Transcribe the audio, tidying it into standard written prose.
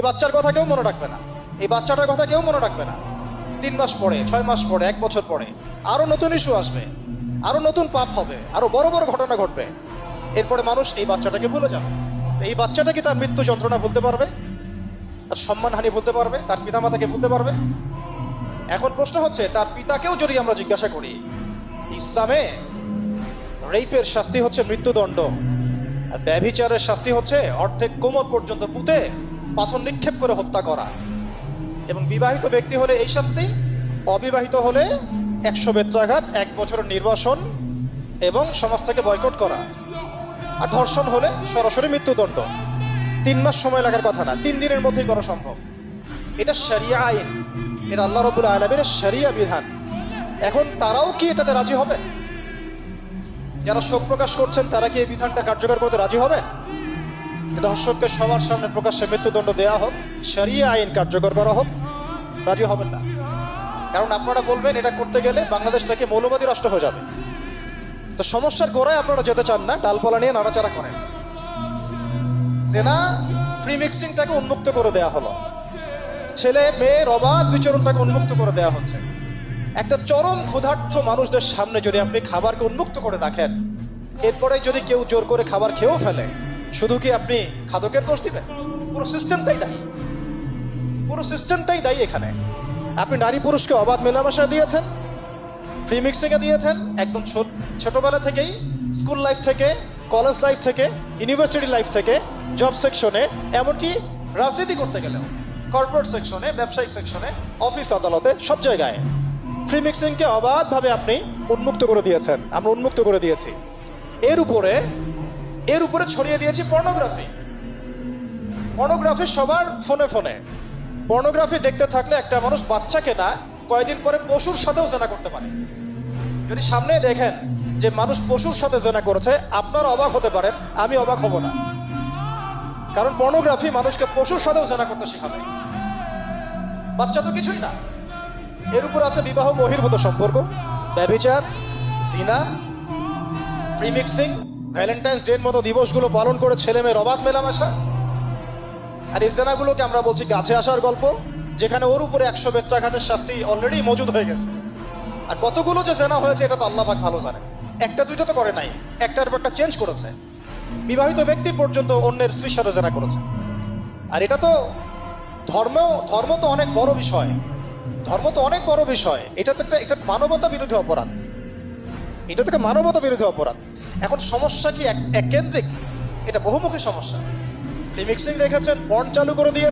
এই বাচ্চার কথা কেউ মনে রাখবে না, এই বাচ্চাটার কথা কেউ মনে রাখবে না। 3 মাস পরে, 6 মাস পরে, 1 বছর পরে আরো নতুন ইস্যু আসবে, আরো নতুন পাপ হবে, আরো বড় বড় ঘটনা ঘটবে। এরপরে মানুষ এই বাচ্চাটাকে ভুলে যাবে। এই বাচ্চাটা কি তার মৃত্যু যন্ত্রণা ভুলতে পারবে? তার সম্মানহানি ভুলতে পারবে? তার পিতামাতাকে ভুলতে পারবে? এখন প্রশ্ন হচ্ছে, তার পিতাকেও যদি আমরা জিজ্ঞাসা করি, ইসলামে রেপের শাস্তি হচ্ছে মৃত্যুদণ্ড, আর ব্যভিচারের শাস্তি হচ্ছে অর্ধেক কোমর পর্যন্ত পুঁতে পাথর নিক্ষেপ করে হত্যা করা। এবং বিবাহিত ব্যক্তি হলে এই শাস্তি, অবিবাহিত হলে 100 বেত্রাঘাত, 1 বছরের নির্বাসন এবং সমাজ থেকে বয়কট করা। আর ধর্ষণ হলে সরাসরি মৃত্যুদণ্ড। 3 মাস সময় লাগার কথা না, 3 দিনের মধ্যেই করা সম্ভব। এটা শরিয়া আইন, এটা আল্লাহ রাব্বুল আলামিনের শরিয়া বিধান। এখন তারাও কি এটাতে রাজি হবে? যারা শোক প্রকাশ করছেন তারা কি এই বিধানটা কার্যকর করতে রাজি হবেন? ধর্ষককে সবার সামনে প্রকাশ্যে মৃত্যুদণ্ড দেওয়া হোক, শরিয়া আইন কার্যকর করা হোক, রাজি হবেন না। কারণ আপনারা বলবেন এটা করতে গেলে বাংলাদেশ থেকে মৌলবাদী রাষ্ট্র হয়ে যাবে। তো সমস্যার গোড়ায় আপনারা যেতে চান না, ডালপালা নিয়ে নাড়াচাড়া করেন। জেনা ফ্রি মিক্সিংটাকে উন্মুক্ত করে দেওয়া হলো, ছেলে মেয়ের অবাধ বিচরণটাকে উন্মুক্ত করে দেওয়া হচ্ছে। একটা চরম ক্ষুধার্ত মানুষদের সামনে যদি আপনি খাবারকে উন্মুক্ত করে রাখেন, এরপরে যদি কেউ জোর করে খাবার খেয়েও ফেলে, শুধু কি আপনি খাদকের দোষ দিবেন? পুরো সিস্টেমটাই দায়ী, পুরো সিস্টেমটাই দায়ী এখানে। আপনি নারী পুরুষকে অবাধ মেলামেশা দিয়েছেন, ফ্রি মিক্সিংয়ে দিয়েছেন, একদম ছোটবেলা থেকেই, স্কুল লাইফ থেকে, কলেজ লাইফ থেকে, ইউনিভার্সিটি লাইফ থেকে, জব সেকশনে, এমনকি রাজনীতি করতে গেলেও কর্পোরেট সেকশনে, ব্যবসায়িক সেকশনে, অফিস আদালতে, সব জায়গায় ফ্রি মিক্সিংকে অবাধভাবে আপনি উন্মুক্ত করে দিয়েছেন, আমরা উন্মুক্ত করে দিয়েছি। এর উপরে ছড়িয়ে দিয়েছি পর্নোগ্রাফি। পর্নোগ্রাফি সবার ফোনে ফোনে। পর্নোগ্রাফি দেখতে থাকলে একটা মানুষ বাচ্চাকে না, কয়েকদিন পরে পশুর সাথেও জেনা করতে পারে। যদি সামনে দেখেন যে মানুষ পশুর সাথে জেনা করেছে, আপনারা অবাক হতে পারেন, আমি অবাক হব না। কারণ পর্নোগ্রাফি মানুষকে পশুর সাথেও জেনা করতে শেখাবে। বাচ্চা তো কিছুই না। এর উপর আছে বিবাহ বহির্ভূত সম্পর্ক, ব্যভিচার, জিনা, ফ্রি মিক্সিং, ভ্যালেন্টাইন্স ডের মতো দিবসগুলো পালন করে ছেলে মেয়ের অবাধ মেলামেশা। আর এই জেনাগুলোকে আমরা বলছি গাছে আসার গল্প, যেখানে ওর উপরে 100 বেত্রাঘাতের শাস্তি অলরেডি মজুদ হয়ে গেছে। আর কতগুলো যে জেনা হয়েছে এটা তো আল্লাহ পাক ভালো জানে। একটা দুইটা তো করে নাই, একটার পর একটা চেঞ্জ করেছে। বিবাহিত ব্যক্তি পর্যন্ত অন্যের স্ত্রীর সাথে জেনা করেছে। আর এটা তো ধর্ম তো অনেক বড় বিষয়, ধর্ম তো অনেক বড় বিষয়। এটা তো একটা মানবতা বিরোধী অপরাধ, এটা তো একটা মানবতা বিরোধী অপরাধ। এখন সমস্যা কি এক কেন্দ্রিক? এটা বহুমুখী সমস্যা। ফ্রি মিক্সিং রেখেছেন, পর্ন চালু করে দিয়ে